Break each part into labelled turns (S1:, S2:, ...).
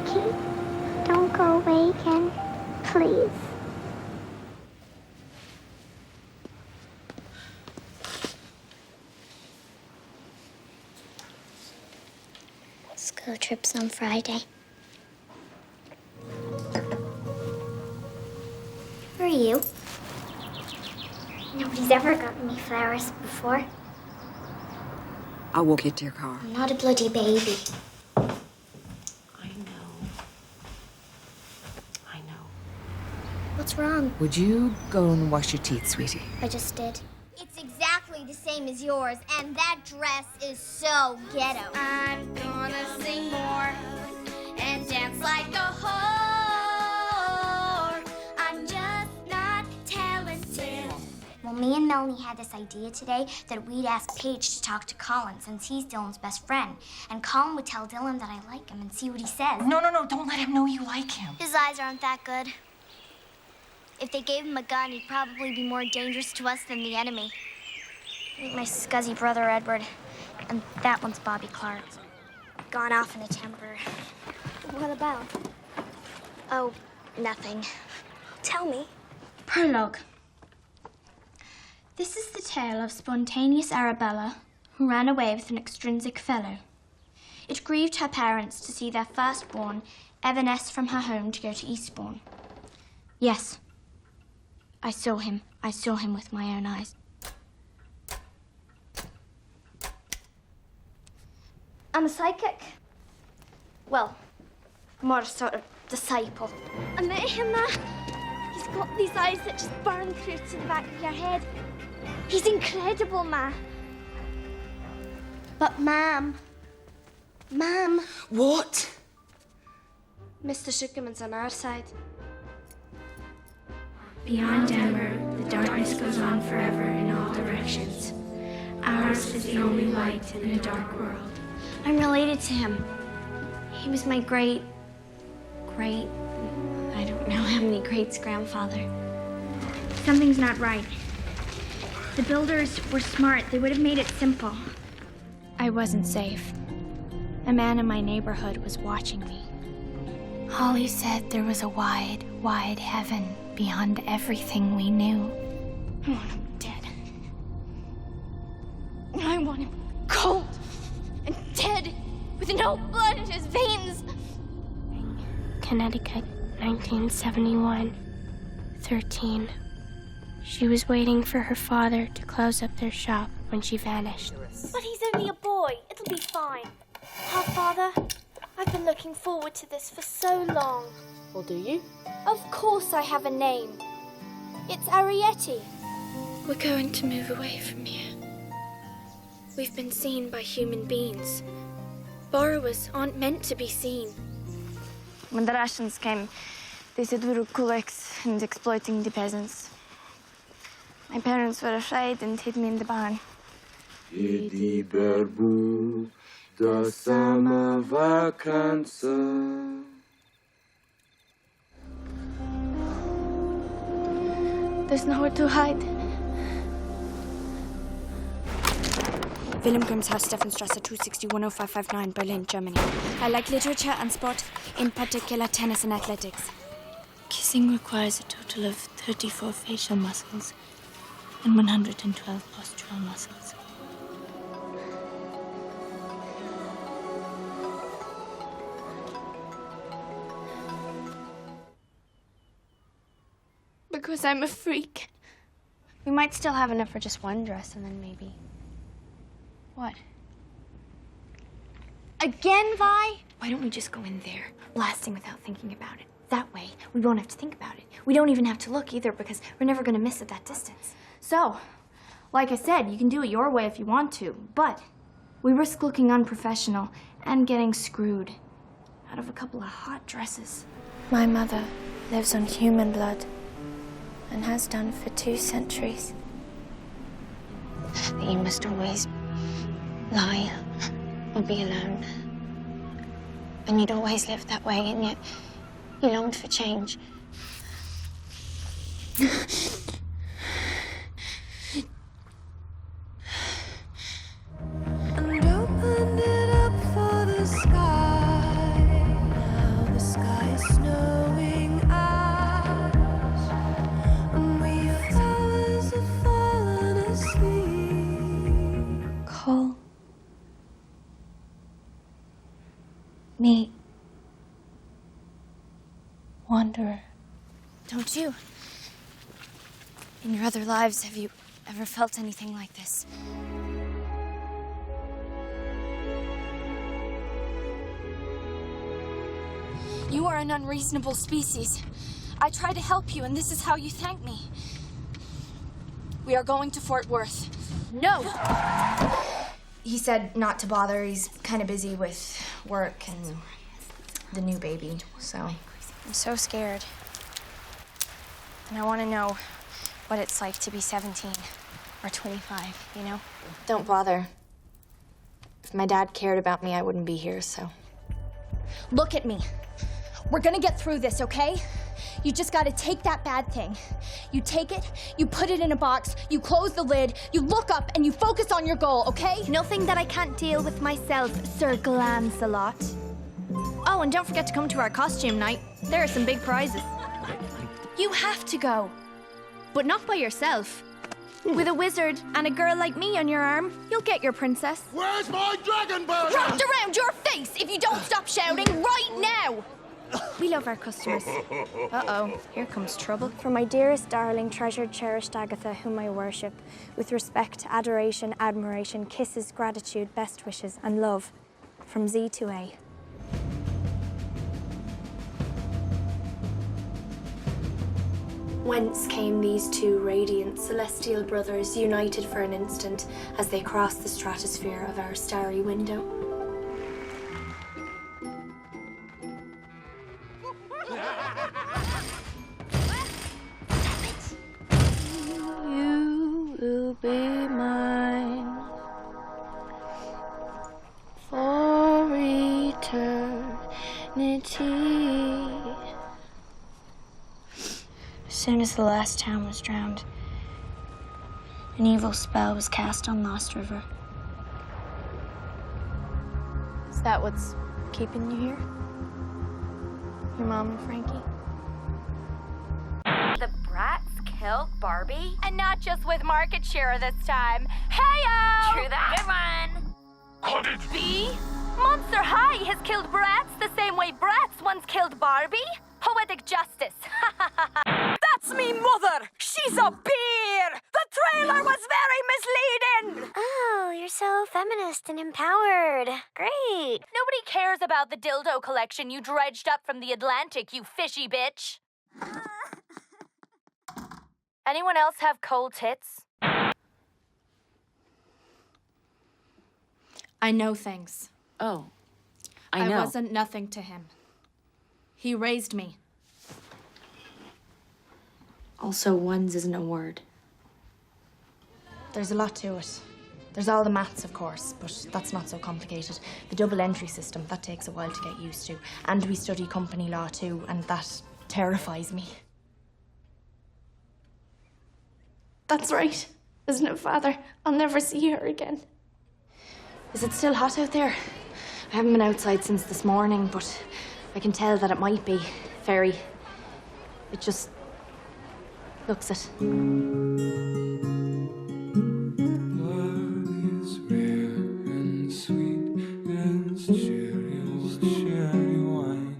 S1: Vicky, don't go away again, please. School trip's on Friday. Who are you? Nobody's ever gotten me flowers before.
S2: I'll walk you to your car.
S1: I'm not a bloody baby.
S2: I know.
S1: What's wrong?
S2: Would you go and wash your teeth, sweetie?
S1: I just did.
S3: It's exactly the same as yours, and that dress is so ghetto. I'm gonna sing more and dance like a whore. I'm just not talented.
S1: Well, me and Melanie had this idea today that we'd ask Paige to talk to Colin since he's Dylan's best friend. And Colin would tell Dylan that I like him and see what he says.
S2: No, don't let him know you like him.
S1: His eyes aren't that good. If they gave him a gun, he'd probably be more dangerous to us than the enemy. Like my scuzzy brother, Edward. And that one's Bobby Clark. Gone off in a temper. What about? Oh, nothing. Tell me.
S4: Prologue. This is the tale of spontaneous Arabella, who ran away with an extrinsic fellow. It grieved her parents to see their firstborn evanesce from her home to go to Eastbourne. Yes, I saw him. I saw him with my own eyes.
S1: I'm a psychic. Well, more sort of disciple. I met him, Ma. He's got these eyes that just burn through to the back of your head. He's incredible, Ma. But, Ma'am.
S2: What?
S1: Mr. Sugarman's on our side.
S5: Beyond Ember, the darkness goes on forever in all directions. Ours is the only light in a dark world.
S4: I'm related to him. He was my great, I don't know how many greats-grandfather. Something's not right. The builders were smart. They would have made it simple. I wasn't safe. A man in my neighborhood was watching me. Holly said there was a wide, wide heaven beyond everything we knew. I want him dead. I want him cold and dead with no blood in his veins. Connecticut, 1971, 13. She was waiting for her father to close up their shop when she vanished.
S6: But he's only a boy. It'll be fine. Our father, I've been looking forward to this for so long.
S7: Well, do you?
S6: Of course I have a name. It's Arrietty.
S4: We're going to move away from here. We've been seen by human beings. Borrowers aren't meant to be seen.
S8: When the Russians came, they said we were kulaks and exploiting the peasants. My parents were afraid and hid me in the barn.
S9: Ladybird do sama vakansa.
S8: There's nowhere to hide.
S10: Wilhelm Grimm's house, Stephanstrasse 260-10559, Berlin, Germany. I like literature and sport, in particular tennis and athletics.
S5: Kissing requires a total of 34 facial muscles and 112 postural muscles.
S4: Because I'm a freak.
S8: We might still have enough for just one dress, and then maybe... What?
S4: Again, Vi?
S8: Why don't we just go in there, blasting without thinking about it? That way, we won't have to think about it. We don't even have to look either, because we're never gonna miss at that distance.
S4: So, like I said, you can do it your way if you want to, but we risk looking unprofessional and getting screwed out of a couple of hot dresses.
S5: My mother lives on human blood and has done for 2 centuries.
S11: That you must always lie or be alone. And you'd always lived that way, and yet you longed for change.
S12: And opened it up for the sky. Now the
S6: Me. Wanderer.
S10: Don't you? In your other lives, have you ever felt anything like this? You are an unreasonable species. I try to help you, and this is how you thank me. We are going to Fort Worth.
S8: No! He said not to bother. He's kind of busy with work and the new baby, so...
S10: I'm so scared. And I want to know what it's like to be 17 or 25, you know?
S8: Don't bother. If my dad cared about me, I wouldn't be here, so...
S6: Look at me. We're gonna get through this, okay? You just gotta take that bad thing. You take it, you put it in a box, you close the lid, you look up, and you focus on your goal, okay?
S4: Nothing that I can't deal with myself, Sir Glancelot. Oh, and don't forget to come to our costume night. There are some big prizes. You have to go. But not by yourself. With a wizard and a girl like me on your arm, you'll get your princess.
S9: Where's my dragon bird?
S6: Wrapped around your face if you don't stop shouting right now!
S4: We love our customers.
S8: Uh-oh, here comes trouble.
S4: For my dearest, darling, treasured, cherished Agatha, whom I worship, with respect, adoration, admiration, kisses, gratitude, best wishes, and love, from Z to A. Whence came these two radiant celestial brothers, united for an instant as they crossed the stratosphere of our starry window?
S5: You will be mine for eternity.
S4: As soon as the last town was drowned, an evil spell was cast on Lost River. Is that what's keeping you here? Your mom and Frankie?
S7: The brats killed Barbie? And not just with market share this time. Hey-o!
S1: True that.
S7: Good one. B? Monster High has killed brats the same way brats once killed Barbie? Poetic justice. That's me mother! She's a bear! The trailer was very misleading!
S1: Oh, you're so feminist and empowered. Great.
S7: Nobody cares about the dildo collection you dredged up from the Atlantic, you fishy bitch. Anyone else have cold tits?
S8: I know things.
S2: Oh, I know.
S8: I wasn't nothing to him. He raised me.
S10: Also, ones isn't a word.
S8: There's a lot to it. There's all the maths, of course, but that's not so complicated. The double entry system, that takes a while to get used to. And we study company law too, and that terrifies me. That's right, isn't it, Father? I'll never see her again. Is it still hot out there? I haven't been outside since this morning, but I can tell that it might be. Very. It just looks it.
S9: Love is rare and sweet as cherry wine.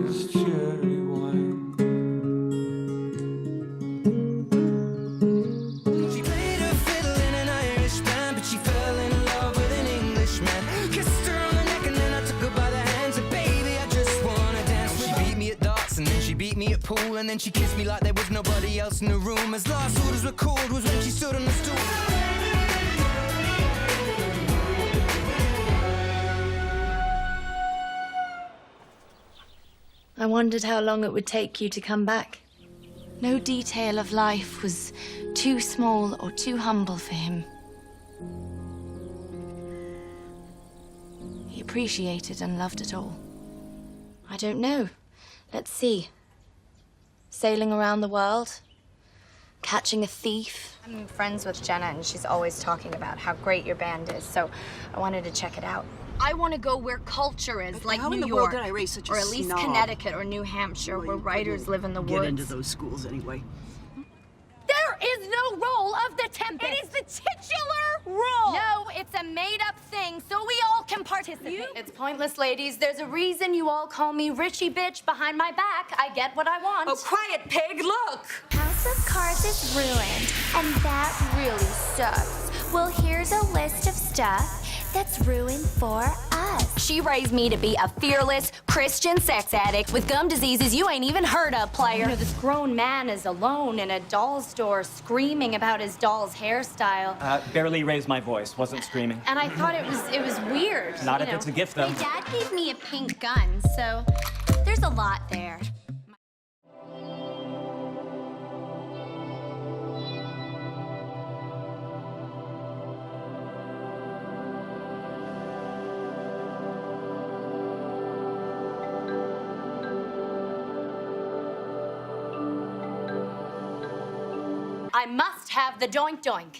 S9: As cherry wine. She played her fiddle in an Irish band, but she fell in love with an Englishman. Kissed her on the neck and then I took her by the hand. Said, baby, I just wanna dance. She beat me at darts and then she beat me at pool, and then she kissed me like there was nobody else in the room. As last orders were called was when she stood on the stool.
S10: I wondered how long it would take you to come back. No detail of life was too small or too humble for him. He appreciated and loved it all. I don't know. Let's see. Sailing around the world? Catching a thief?
S8: I'm friends with Jenna, and she's always talking about how great your band is, so I wanted to check it out. I want to go where culture is, like New York,
S2: did I raise such a
S8: or at least
S2: snob?
S8: Connecticut or New Hampshire, where writers live in the woods.
S2: Get into those schools anyway.
S6: There
S7: is no role of the Tempest. It is the titular role. No, it's a made-up thing, so we all can participate.
S10: It's pointless, ladies. There's a reason you all call me Richie Bitch behind my back. I get what I want.
S2: Oh, quiet, pig, look!
S1: House of Cards is ruined, and that really sucks. Well, here's a list of stuff that's ruined for us.
S7: She raised me to be a fearless Christian sex addict with gum diseases you ain't even heard of, player.
S10: You know, this grown man is alone in a doll store screaming about his doll's hairstyle.
S12: Barely raised my voice, wasn't screaming.
S10: And I thought it was weird.
S12: Not if it's a gift, though.
S10: My dad gave me a pink gun, so there's a lot there. I must have the doink doink.